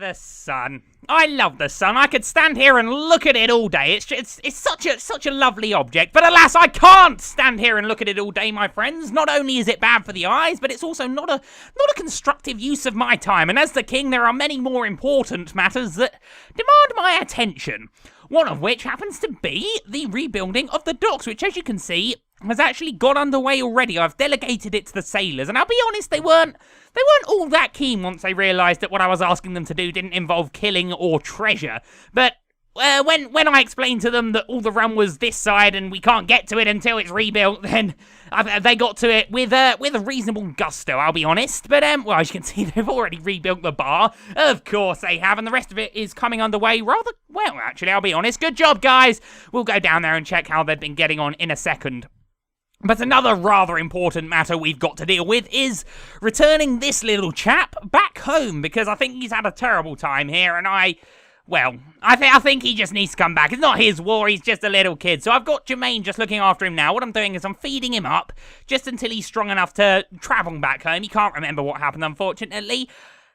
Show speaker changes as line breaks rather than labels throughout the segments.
the sun. I love the sun. I could stand here and look at it all day. It's such a lovely object. But alas, I can't stand here and look at it all day, my friends. Not only is it bad for the eyes, but it's also not a constructive use of my time. And as the king, there are many more important matters that demand my attention. One of which happens to be the rebuilding of the docks, which, as you can see, has actually got underway already. I've delegated it to the sailors, and I'll be honest, they weren't all that keen once they realised that what I was asking them to do didn't involve killing or treasure. But when I explained to them that all the run was this side and we can't get to it until it's rebuilt, then they got to it with a reasonable gusto, I'll be honest. But well, as you can see, they've already rebuilt the bar. Of course they have, and the rest of it is coming underway rather well, actually, I'll be honest. Good job, guys. We'll go down there and check how they've been getting on in a second. But another rather important matter we've got to deal with is returning this little chap back home, because I think he's had a terrible time here, and I think he just needs to come back. It's not his war, he's just a little kid. So I've got Jermaine just looking after him now. What I'm doing is I'm feeding him up just until he's strong enough to travel back home. He can't remember what happened, unfortunately.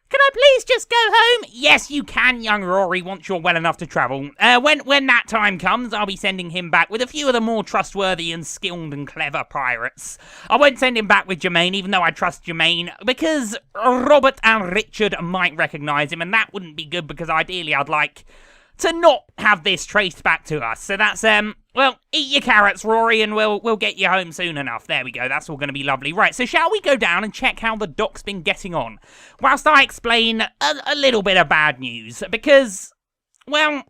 Can I please just go home? Yes, you can, young Rory, once you're well enough to travel. When that time comes, I'll be sending him back with a few of the more trustworthy and skilled and clever pirates. I won't send him back with Jermaine, even though I trust Jermaine, because Robert and Richard might recognise him, and that wouldn't be good, because ideally I'd like to not have this traced back to us. So that's, well, eat your carrots, Rory, and we'll get you home soon enough. There we go, that's all going to be lovely. Right, so shall we go down and check how the dock's been getting on, whilst I explain a little bit of bad news, because, well,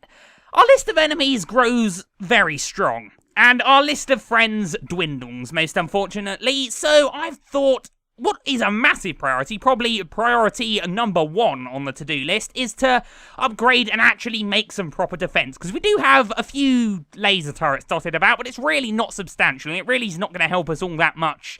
our list of enemies grows very strong, and our list of friends dwindles, most unfortunately, so I've thought, what is a massive priority, probably priority number 1 on the to-do list, is to upgrade and actually make some proper defense. Because we do have a few laser turrets dotted about, but it's really not substantial. It really is not going to help us all that much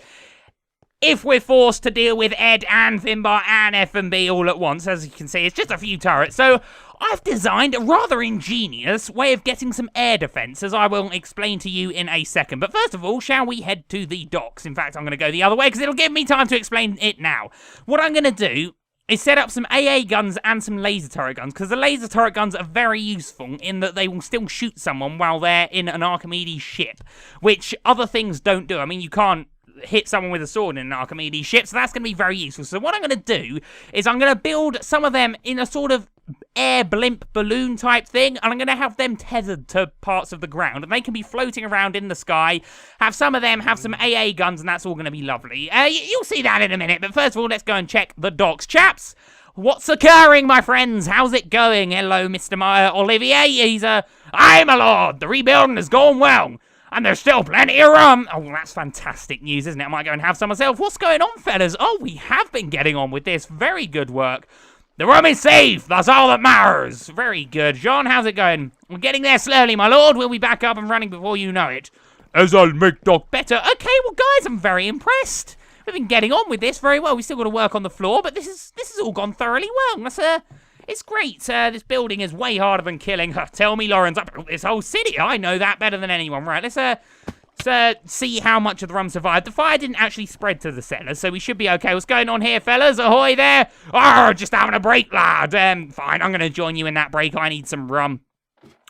if we're forced to deal with Ed and Finbar and F&B all at once. As you can see, it's just a few turrets. So I've designed a rather ingenious way of getting some air defense, as I will explain to you in a second. But first of all, shall we head to the docks? In fact, I'm going to go the other way because it'll give me time to explain it now. What I'm going to do is set up some AA guns and some laser turret guns, because the laser turret guns are very useful in that they will still shoot someone while they're in an Archimedes ship, which other things don't do. I mean, you can't hit someone with a sword in an Archimedes ship, so that's going to be very useful. So what I'm going to do is I'm going to build some of them in a sort of air blimp balloon type thing, and I'm going to have them tethered to parts of the ground, and they can be floating around in the sky. Have some of them have some AA guns, and that's all going to be lovely. You'll see that in a minute, but first of all, let's go and check the docks. Chaps, what's occurring, my friends? How's it going? Hello, Mr. Olivier. He's aye, my lord, the rebuilding has gone well, and there's still plenty of rum. Oh, that's fantastic news, isn't it? I might go and have some myself. What's going on, fellas? Oh, we have been getting on with this. Very good work. The rum is safe. That's all that matters. Very good. John, how's it going? We're getting there slowly, my lord. We'll be back up and running before you know it. As I'll make dock better. Okay, well, guys, I'm very impressed. We've been getting on with this very well. We've still got to work on the floor, but this has all gone thoroughly well. That's it's great. This building is way harder than killing. Tell me, Lawrence, I built this whole city. I know that better than anyone. Right, let's see how much of the rum survived. The fire didn't actually spread to the cellars, so we should be okay. What's going on here, fellas? Ahoy there. Oh, just having a break, lad. Fine, I'm going to join you in that break. I need some rum.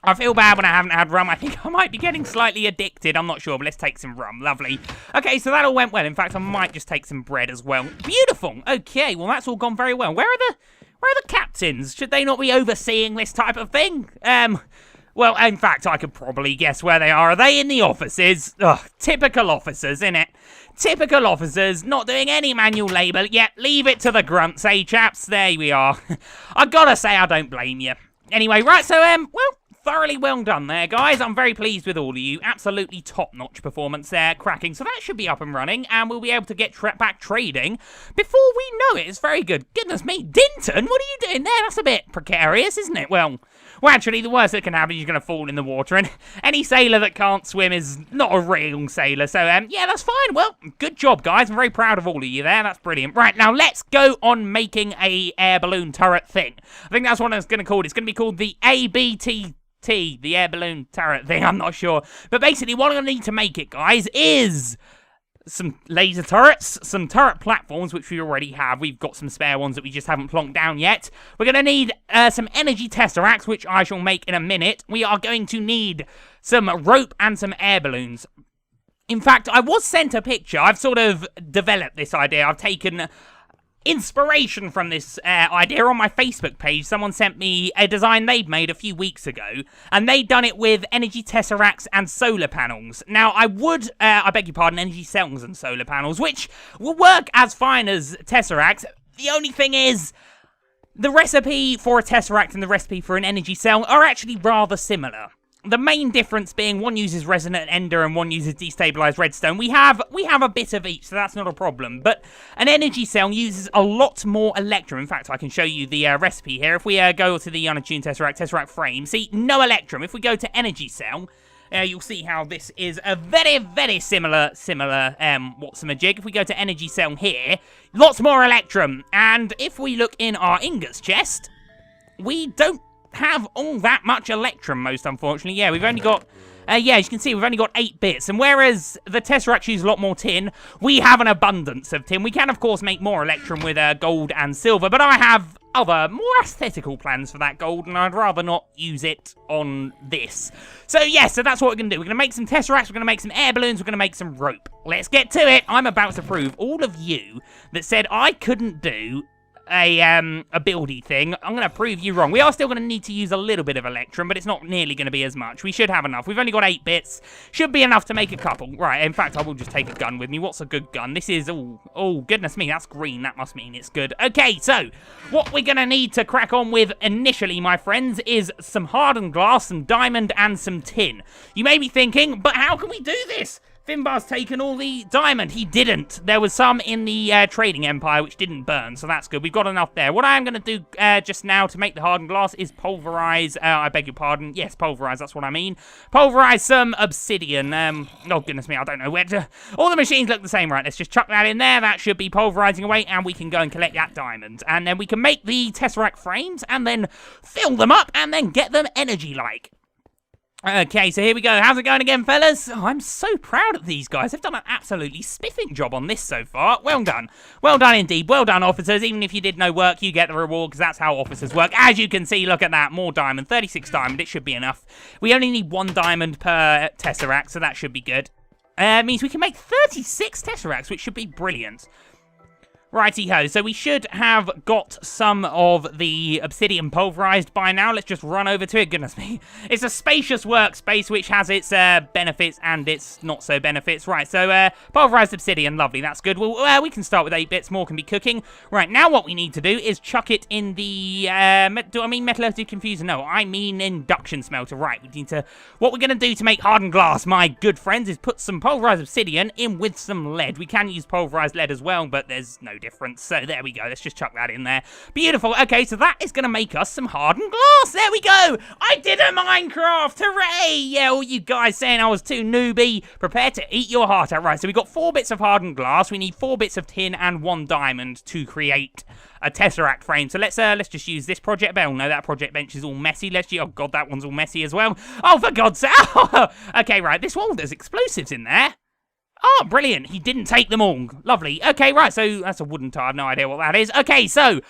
I feel bad when I haven't had rum. I think I might be getting slightly addicted. I'm not sure, but let's take some rum. Lovely. Okay, so that all went well. In fact, I might just take some bread as well. Beautiful. Okay, well, that's all gone very well. Where are the captains? Should they not be overseeing this type of thing? Well, in fact, I could probably guess where they are. Are they in the offices? Ugh, typical officers, innit? Typical officers, not doing any manual labour, yet leave it to the grunts, eh, chaps? There we are. I gotta say, I don't blame you. Anyway, right, so, well, thoroughly well done there, guys. I'm very pleased with all of you. Absolutely top-notch performance there. Cracking. So that should be up and running, and we'll be able to get back trading before we know it. It's very good. Goodness me, Dinton, what are you doing there? That's a bit precarious, isn't it? Well, actually, the worst that can happen is you're going to fall in the water, and any sailor that can't swim is not a real sailor. So, yeah, that's fine. Well, good job, guys. I'm very proud of all of you there. That's brilliant. Right, now let's go on making a air balloon turret thing. I think that's what it's going to call. It's going to be called the ABT. The air balloon turret thing, I'm not sure. But basically, what I'm going to need to make it, guys, is some laser turrets, some turret platforms, which we already have. We've got some spare ones that we just haven't plonked down yet. We're going to need some energy tesseracts, which I shall make in a minute. We are going to need some rope and some air balloons. In fact, I was sent a picture. I've sort of developed this idea. I've taken inspiration from this idea on my Facebook page. Someone sent me a design they'd made a few weeks ago, and they'd done it with energy tesseracts and solar panels. Now, I beg your pardon, energy cells and solar panels, which will work as fine as tesseracts. The only thing is, the recipe for a tesseract and the recipe for an energy cell are actually rather similar. The main difference being one uses resonant ender and one uses destabilized redstone. We have a bit of each, so that's not a problem. But an energy cell uses a lot more electrum. In fact, I can show you the recipe here. If we go to the unattuned tesseract frame, see, no electrum. If we go to energy cell, you'll see how this is a very, very similar whatsamajig. If we go to energy cell here, lots more electrum. And if we look in our ingots chest, we don't have all that much electrum, most unfortunately. Yeah, we've only got, as you can see, we've only got 8 bits. And whereas the Tesseract use a lot more tin, we have an abundance of tin. We can, of course, make more electrum with gold and silver, but I have other, more aesthetical plans for that gold, and I'd rather not use it on this. So, yeah, so that's what we're going to do. We're going to make some Tesseracts, we're going to make some air balloons, we're going to make some rope. Let's get to it. I'm about to prove all of you that said I couldn't do a buildy thing. I'm going to prove you wrong. We are still going to need to use a little bit of electrum, but it's not nearly going to be as much. We should have enough. We've only got 8 bits. Should be enough to make a couple. Right, in fact, I will just take a gun with me. What's a good gun? This is, oh, goodness me, that's green. That must mean it's good. Okay, so, what we're going to need to crack on with initially, my friends, is some hardened glass, some diamond, and some tin. You may be thinking, but how can we do this? Finbar's taken all the diamond. He didn't. There was some in the trading empire which didn't burn, so that's good. We've got enough there. What I am going to do just now to make the hardened glass is pulverize, I beg your pardon. Yes, pulverize, that's what I mean. Pulverize some obsidian. Oh, goodness me, I don't know where to... All the machines look the same, right? Let's just chuck that in there. That should be pulverizing away, and we can go and collect that diamond. And then we can make the Tesseract frames, and then fill them up, and then get them energy-like. Okay, so here we go. How's it going again, fellas? Oh, I'm so proud of these guys. They've done an absolutely spiffing job on this so far. Well done. Well done indeed. Well done, officers. Even if you did no work, you get the reward, because that's how officers work. As you can see, look at that. More diamond. 36 diamond. It should be enough. We only need 1 diamond per Tesseract, so that should be good. Means we can make 36 Tesseracts, which should be brilliant. Righty-ho, so we should have got some of the obsidian pulverized by now. Let's just run over to it. Goodness me. It's a spacious workspace which has its benefits and its not-so-benefits. Right, so pulverized obsidian, lovely, that's good. Well, we can start with 8 bits, more can be cooking. Right, now what we need to do is chuck it in the, do I mean metallurgical confuser? No, I mean induction smelter. Right, we need to, what we're going to do to make hardened glass, my good friends, is put some pulverized obsidian in with some lead. We can use pulverized lead as well, but there's no difference. So there we go. Let's just chuck that in there. Beautiful. Okay, so that is going to make us some hardened glass. There we go. I did a Minecraft. Hooray. Yeah, all you guys saying I was too newbie. Prepare to eat your heart out. Right, so we got 4 bits of hardened glass. We need 4 bits of tin and 1 diamond to create a Tesseract frame. So let's just use this project bench. No, that project bench is all messy. Oh god, that one's all messy as well. Oh, for God's sake. Okay, right. This wall, there's explosives in there. Oh, brilliant. He didn't take them all. Lovely. Okay, right, so that's a wooden tile. I have no idea what that is. Okay, so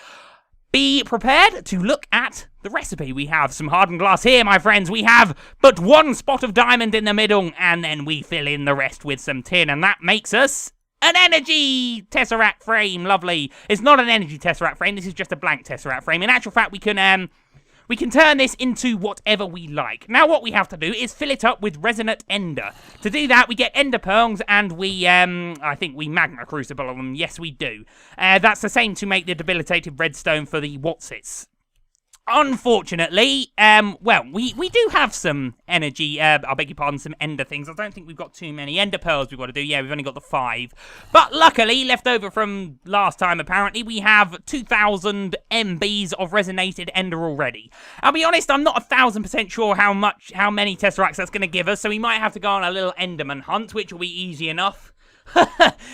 be prepared to look at the recipe. We have some hardened glass here, my friends. We have but 1 spot of diamond in the middle, and then we fill in the rest with some tin, and that makes us an energy Tesseract frame. Lovely. It's not an energy Tesseract frame. This is just a blank Tesseract frame. In actual fact, we can turn this into whatever we like. Now what we have to do is fill it up with resonant ender. To do that, we get ender pearls and we, I think we magma crucible them. Yes, we do. That's the same to make the debilitated redstone for the Voltz's. Unfortunately, well, we do have some energy, I beg your pardon, some ender things. I don't think we've got too many ender pearls we've got to do. Yeah, we've only got the 5. But luckily, left over from last time, apparently, we have 2,000 MBs of resonated ender already. I'll be honest, I'm not 1,000% sure how many Tesseracts that's going to give us, so we might have to go on a little enderman hunt, which will be easy enough.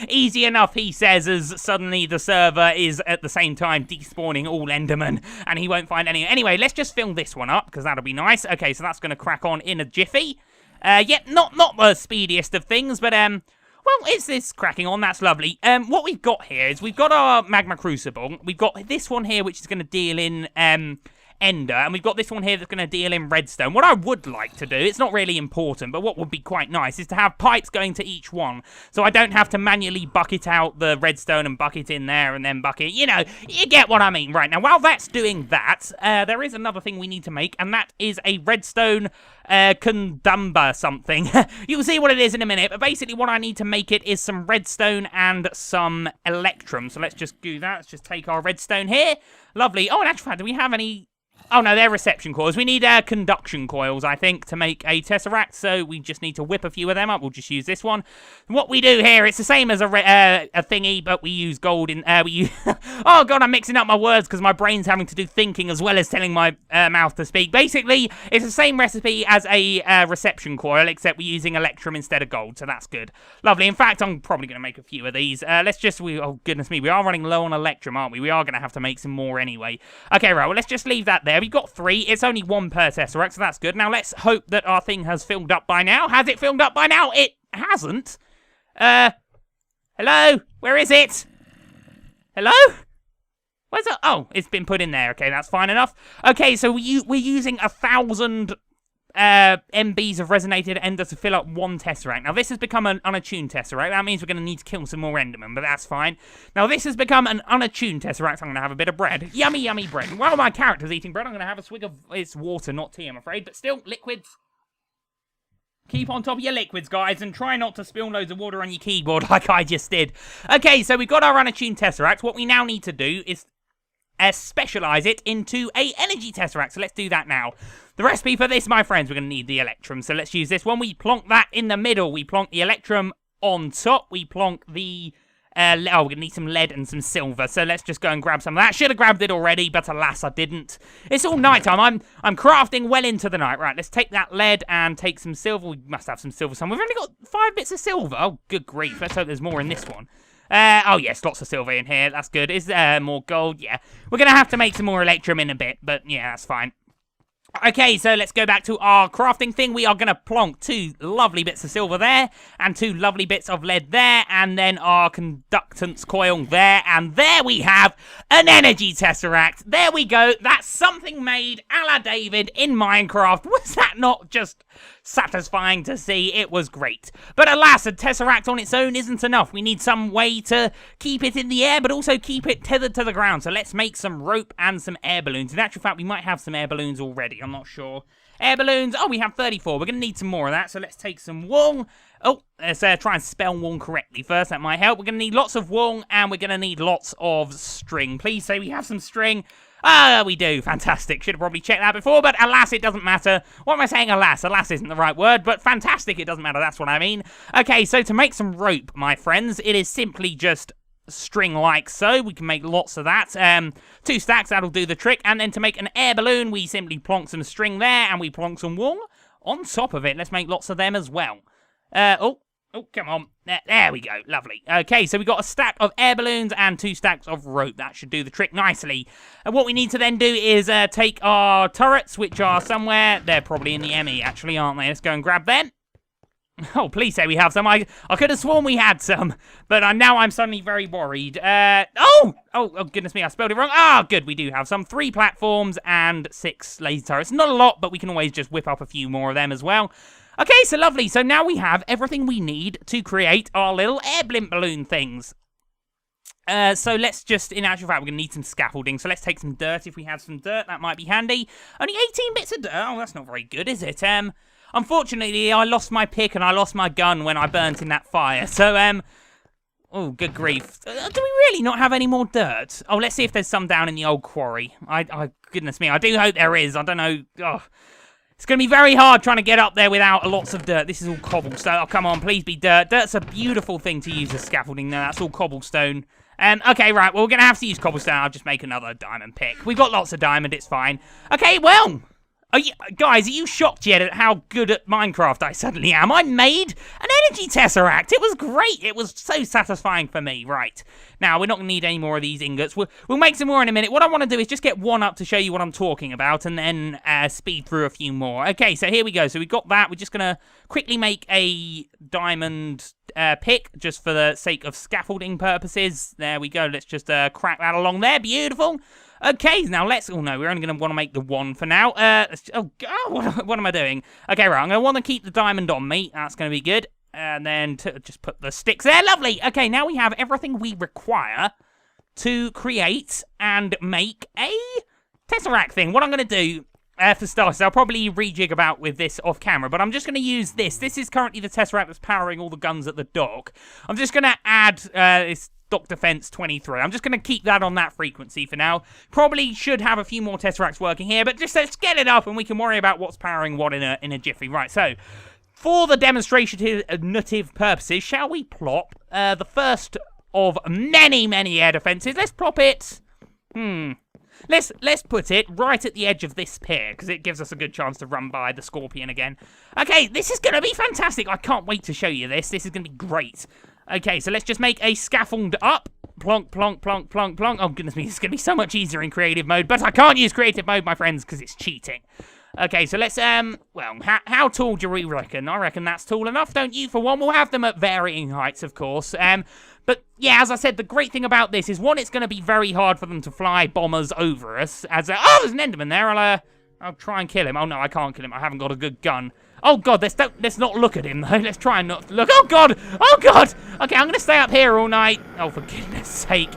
Easy enough, he says, as suddenly the server is at the same time despawning all Endermen, and he won't find any. Anyway, let's just fill this one up, because that'll be nice. Okay, so that's going to crack on in a jiffy. Yeah, not the speediest of things, but Well, it's this cracking on. That's lovely. What we've got here is we've got our magma crucible. We've got this one here, which is going to deal in ender, and we've got this one here that's going to deal in redstone. What I would like to do, it's not really important, but what would be quite nice is to have pipes going to each one, so I don't have to manually bucket out the redstone and bucket in there and then bucket, you know, you get what I mean. Right, now while that's doing that, there is another thing we need to make, and that is a redstone condumber something. You'll see what it is in a minute, but basically what I need to make it is some redstone and some electrum. So let's just do that. Let's just take our redstone here. Lovely. Oh, in actual fact, do we have any... Oh, no, they're reception coils. We need conduction coils, I think, to make a tesseract, so we just need to whip a few of them up. We'll just use this one. What we do here, it's the same as a thingy, but we use gold in... Oh, God, I'm mixing up my words because my brain's having to do thinking as well as telling my mouth to speak. Basically, it's the same recipe as a reception coil, except we're using electrum instead of gold, so that's good. Lovely. In fact, I'm probably going to make a few of these. Let's just... Oh, goodness me, we are running low on electrum, aren't we? We are going to have to make some more anyway. Okay, right, well, let's just leave that there. We've got 3. It's only 1 per tesseract, so that's good. Now, let's hope that our thing has filled up by now. Has it filled up by now? It hasn't. Hello? Where is it? Hello? Where's it? Oh, it's been put in there. Okay, that's fine enough. Okay, so we're using 1,000 MBs of resonated ender to fill up 1 tesseract. Now, this has become an unattuned tesseract. That means we're going to need to kill some more endermen, but that's fine. Now, this has become an unattuned tesseract. I'm going to have a bit of bread. Yummy, yummy bread. While my character's eating bread, I'm going to have a swig of... It's water, not tea, I'm afraid, but still, liquids. Keep on top of your liquids, guys, and try not to spill loads of water on your keyboard like I just did. Okay, so we've got our unattuned tesseract. What we now need to do is specialize it into a energy tesseract, so let's do that now. The recipe for this, my friends, we're going to need the electrum, so let's use this one. We plonk that in the middle. We plonk the electrum on top. We plonk the... we're going to need some lead and some silver, so let's just go and grab some of that. Should have grabbed it already, but alas, I didn't. It's all nighttime. I'm crafting well into the night. Right, let's take that lead and take some silver. We must have some silver somewhere. We've only got 5 bits of silver. Oh, good grief. Let's hope there's more in this one. Oh, yes, lots of silver in here. That's good. Is there more gold? Yeah. We're going to have to make some more electrum in a bit, but yeah, that's fine. Okay, so let's go back to our crafting thing. We are going to plonk 2 lovely bits of silver there, and 2 lovely bits of lead there, and then our conductance coil there, and there we have an energy tesseract. There we go. That's something made a la David in Minecraft. Was that not just satisfying to see? It was great. But alas, a tesseract on its own isn't enough. We need some way to keep it in the air, but also keep it tethered to the ground. So let's make some rope and some air balloons. In actual fact, we might have some air balloons already. I'm not sure. Air balloons. Oh, we have 34. We're going to need some more of that. So let's take some wool. Oh, let's try and spell wool correctly first. That might help. We're going to need lots of wool, and we're going to need lots of string. Please say we have some string. Ah, we do. Fantastic. Should have probably checked that before, but alas, it doesn't matter. What am I saying, alas? Alas isn't the right word, but fantastic, it doesn't matter. That's what I mean. Okay, so to make some rope, my friends, it is simply just string like so. We can make lots of that. 2 stacks, that'll do the trick. And then to make an air balloon, we simply plonk some string there, and we plonk some wool on top of it. Let's make lots of them as well. Oh, come on. There we go. Lovely. Okay, so we've got a stack of air balloons and 2 stacks of rope. That should do the trick nicely. And what we need to then do is take our turrets, which are somewhere. They're probably in the ME, actually, aren't they? Let's go and grab them. Oh, please say we have some. I could have sworn we had some, but now I'm suddenly very worried. Oh, goodness me, I spelled it wrong. Ah, good, we do have some. 3 platforms and 6 laser turrets. Not a lot, but we can always just whip up a few more of them as well. Okay, so lovely. So now we have everything we need to create our little air blimp balloon things. So let's just, in actual fact, we're going to need some scaffolding. So let's take some dirt. If we have some dirt, that might be handy. Only 18 bits of dirt. Oh, that's not very good, is it? Unfortunately, I lost my pick and I lost my gun when I burnt in that fire. So, oh, good grief. Do we really not have any more dirt? Oh, let's see if there's some down in the old quarry. Goodness me, I do hope there is. I don't know. Oh. It's going to be very hard trying to get up there without lots of dirt. This is all cobblestone. Oh, come on, please be dirt. Dirt's a beautiful thing to use as scaffolding. No, that's all cobblestone. Okay, right, well, we're going to have to use cobblestone. I'll just make another diamond pick. We've got lots of diamond, it's fine. Okay, well, guys, are you shocked yet at how good at Minecraft I suddenly am? I made an energy tesseract. It was great. It was so satisfying for me. Right. Now, we're not going to need any more of these ingots. We'll make some more in a minute. What I want to do is just get one up to show you what I'm talking about and then speed through a few more. Okay, so here we go. So we've got that. We're just going to quickly make a diamond pick, just for the sake of scaffolding purposes. There we go. Let's just crack that along there. Beautiful. Okay, now let's... Oh, no, we're only going to want to make the one for now. Oh, God, what am I doing? Okay, right, I'm going to want to keep the diamond on me. That's going to be good. And then just put the sticks there. Lovely. Okay, now we have everything we require to create and make a Tesseract thing. What I'm going to do... for starters, I'll probably rejig about with this off camera, but I'm just going to use this. This is currently the Tesseract that's powering all the guns at the dock. I'm just going to add this Dock Defense 23. I'm just going to keep that on that frequency for now. Probably should have a few more Tesseracts working here, but just let's get it up and we can worry about what's powering what in a jiffy. Right, so for the demonstrative purposes, shall we plop the first of many, many air defenses? Let's plop it... Let's put it right at the edge of this pier, because it gives us a good chance to run by the Scorpion again. Okay, this is going to be fantastic. I can't wait to show you this. This is going to be great. Okay, so let's just make a scaffold up. Plonk, plonk, plonk, plonk, plonk. Oh, goodness me, this is going to be so much easier in creative mode, but I can't use creative mode, my friends, because it's cheating. Okay, so let's, well, how tall do we reckon? I reckon that's tall enough, don't you? For one, we'll have them at varying heights, of course. But, yeah, as I said, the great thing about this is, one, it's going to be very hard for them to fly bombers over us. Oh, there's an Enderman there. I'll try and kill him. Oh, no, I can't kill him. I haven't got a good gun. Oh, God, let's not look at him, though. Let's try and not look. Oh, God! Oh, God! Okay, I'm going to stay up here all night. Oh, for goodness sake.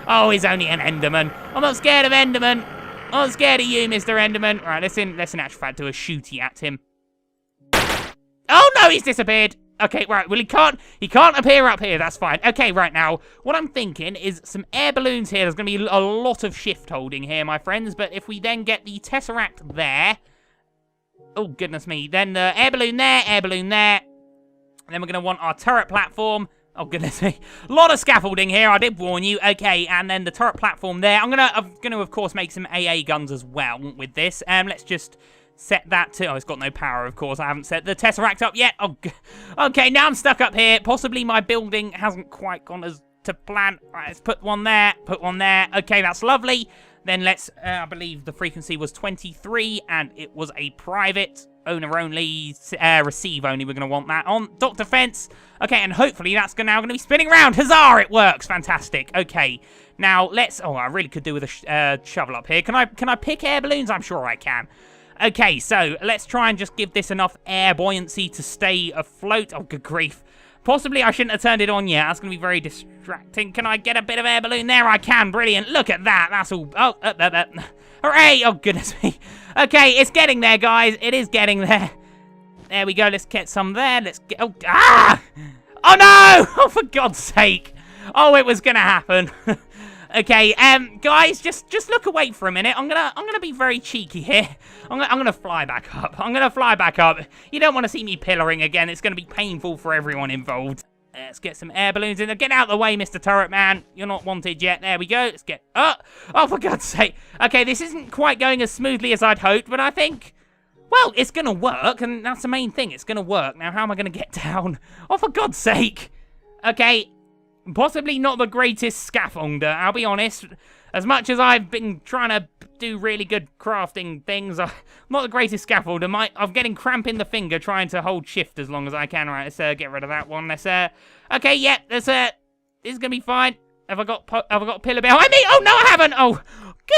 Oh, he's only an Enderman. I'm not scared of Enderman. I'm not scared of you, Mr. Enderman. Right, let's in actual fact do a shooty at him. Oh, no, he's disappeared. Okay, right, well, he can't appear up here, that's fine. Okay, right, now, what I'm thinking is some air balloons here. There's going to be a lot of shift holding here, my friends, but if we then get the Tesseract there... Oh, goodness me. Then the air balloon there, and then we're going to want our turret platform. Oh, goodness me. A lot of scaffolding here, I did warn you. Okay, and then the turret platform there. I'm gonna of course, make some AA guns as well with this. Let's just... set that to... Oh, it's got no power, of course. I haven't set the Tesseract up yet. Oh, okay, now I'm stuck up here. Possibly my building hasn't quite gone as to plan. Right, let's put one there. Put one there. Okay, that's lovely. Then let's... I believe the frequency was 23, and it was a private, owner-only, receive only. We're going to want that on. Dock Defense. Okay, and hopefully that's now going to be spinning around. Huzzah! It works. Fantastic. Okay, now let's... Oh, I really could do with a shovel up here. Can I pick air balloons? I'm sure I can. Okay, so let's try and just give this enough air buoyancy to stay afloat. Oh, good grief. Possibly I shouldn't have turned it on yet. That's going to be very distracting. Can I get a bit of air balloon? There I can. Brilliant. Look at that. That's all... Oh, hooray. Oh, goodness me. Okay, it's getting there, guys. It is getting there. There we go. Let's get some there. Let's get... Oh, ah! Oh, no! Oh, for God's sake. Oh, it was going to happen. Okay, guys, just look away for a minute. I'm gonna be very cheeky here. I'm gonna fly back up. I'm gonna fly back up. You don't want to see me pillaring again. It's gonna be painful for everyone involved. Let's get some air balloons in there. Get out of the way, Mr. Turret Man. You're not wanted yet. There we go. Let's get... Oh, for God's sake. Okay, this isn't quite going as smoothly as I'd hoped, but I think... Well, it's gonna work, and that's the main thing. It's gonna work. Now, how am I gonna get down? Oh, for God's sake. Okay... Possibly not the greatest scaffolder, I'll be honest. As much as I've been trying to do really good crafting things, I'm not the greatest scaffolder. I'm getting cramp in the finger trying to hold shift as long as I can. Right, let's get rid of that one. Let's okay, yeah, this is gonna be fine. Have I got a pillar behind me? Oh no, I haven't. Oh,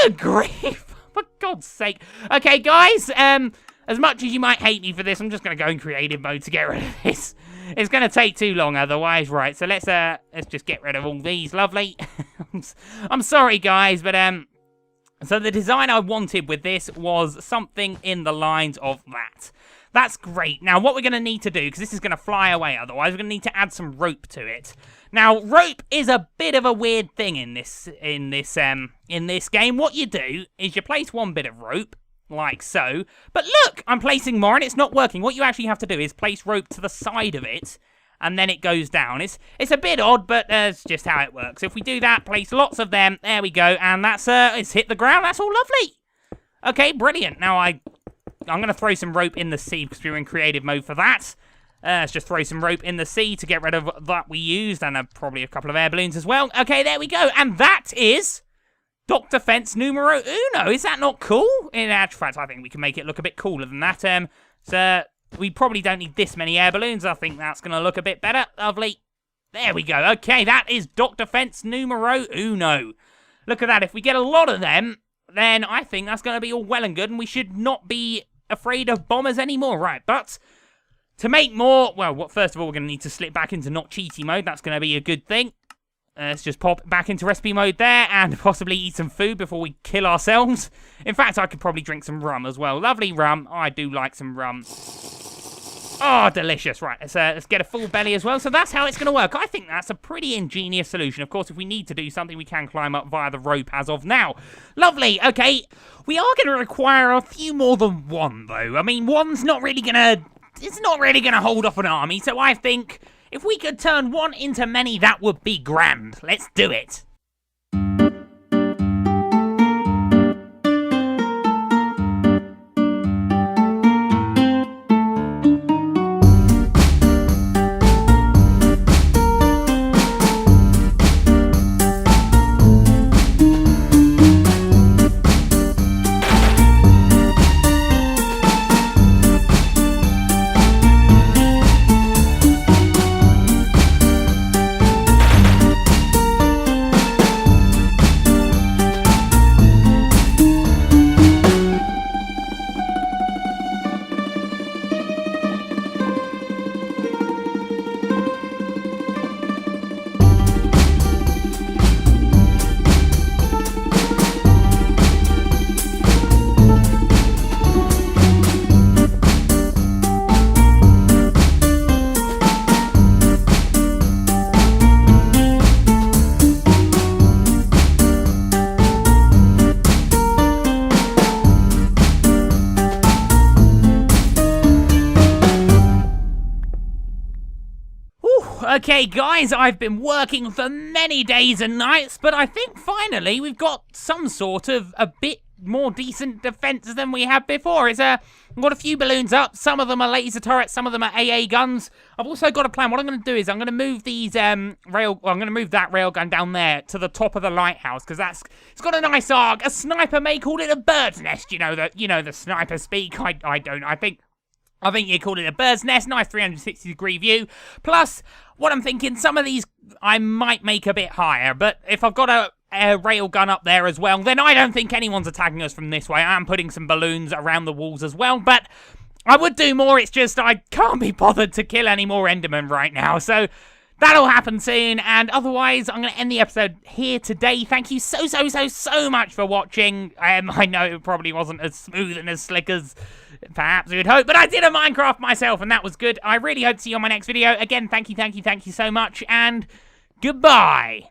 good grief! For God's sake. Okay, guys. As much as you might hate me for this, I'm just gonna go in creative mode to get rid of this. It's going to take too long otherwise. Right, so let's just get rid of all these. Lovely. I'm sorry, guys, but, so the design I wanted with this was something in the lines of that. That's great. Now, what we're going to need to do, because this is going to fly away otherwise, we're going to need to add some rope to it. Now, rope is a bit of a weird thing in this game. What you do is you place one bit of rope, like so. But look, I'm placing more and it's not working. What you actually have to do is place rope to the side of it, and then it goes down. It's a bit odd, but it's just how it works. If we do that, place lots of them, there we go, and that's, it's hit the ground. That's all lovely. Okay, brilliant. Now I'm going to throw some rope in the sea because we're in creative mode for that. Let's just throw some rope in the sea to get rid of that we used, and probably a couple of air balloons as well. Okay, there we go, and that is... Dock Defense numero uno. Is that not cool? In actual fact, I think we can make it look a bit cooler than that. So we probably don't need this many air balloons. I think that's going to look a bit better. Lovely. There we go. Okay, that is Dr. Fence numero uno. Look at that. If we get a lot of them, then I think that's going to be all well and good, and we should not be afraid of bombers anymore. Right, but to make more, well, first of all, we're going to need to slip back into not cheaty mode. That's going to be a good thing. Let's just pop back into recipe mode there and possibly eat some food before we kill ourselves. In fact, I could probably drink some rum as well. Lovely rum. I do like some rum. Oh, delicious. Right, let's get a full belly as well. So that's how it's going to work. I think that's a pretty ingenious solution. Of course, if we need to do something, we can climb up via the rope as of now. Lovely. Okay, we are going to require a few more than one, though. I mean, one's not really going to... It's not really going to hold off an army, so I think... If we could turn one into many, that would be grand. Let's do it. Okay, guys, I've been working for many days and nights, but I think finally we've got some sort of a bit more decent defense than we had before. We've got a few balloons up. Some of them are laser turrets, some of them are AA guns. I've also got a plan. What I'm going to do is I'm going to move these I'm going to move that railgun down there to the top of the lighthouse because it's got a nice arc. A sniper may call it a bird's nest. You know the sniper speak. I don't. I think you called it a bird's nest. Nice 360-degree view. Plus, what I'm thinking, some of these I might make a bit higher, but if I've got a rail gun up there as well, then I don't think anyone's attacking us from this way. I am putting some balloons around the walls as well, but I would do more. It's just I can't be bothered to kill any more Endermen right now, so that'll happen soon, and otherwise, I'm going to end the episode here today. Thank you so much for watching. I know it probably wasn't as smooth and as slick as perhaps we would hope, but I did a Minecraft myself, and that was good. I really hope to see you on my next video. Again, thank you so much, and goodbye.